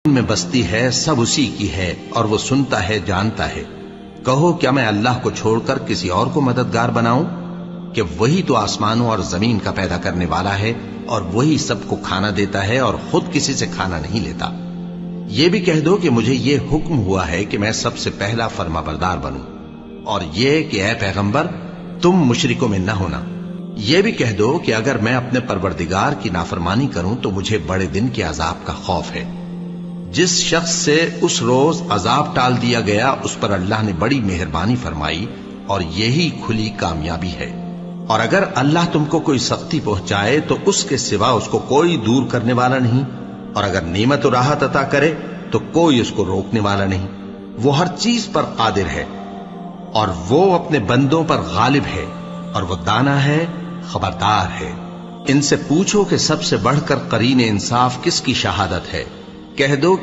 میں بستی ہے سب اسی کی ہے اور وہ سنتا ہے جانتا ہے۔ کہو کیا میں اللہ کو چھوڑ کر کسی اور کو مددگار بناؤں کہ وہی تو آسمانوں اور زمین کا پیدا کرنے والا ہے اور وہی سب کو کھانا دیتا ہے اور خود کسی سے کھانا نہیں لیتا۔ یہ بھی کہہ دو کہ مجھے یہ حکم ہوا ہے کہ میں سب سے پہلا فرما بردار بنوں، اور یہ کہ اے پیغمبر تم مشرکوں میں نہ ہونا۔ یہ بھی کہہ دو کہ اگر میں اپنے پروردگار کی نافرمانی کروں تو مجھے بڑے دن کے عذاب کا خوف ہے۔ جس شخص سے اس روز عذاب ٹال دیا گیا اس پر اللہ نے بڑی مہربانی فرمائی اور یہی کھلی کامیابی ہے۔ اور اگر اللہ تم کو کوئی سختی پہنچائے تو اس کے سوا اس کو کوئی دور کرنے والا نہیں، اور اگر نعمت و راحت عطا کرے تو کوئی اس کو روکنے والا نہیں۔ وہ ہر چیز پر قادر ہے اور وہ اپنے بندوں پر غالب ہے، اور وہ دانا ہے خبردار ہے۔ ان سے پوچھو کہ سب سے بڑھ کر قرین انصاف کس کی شہادت ہے؟ کہہ دو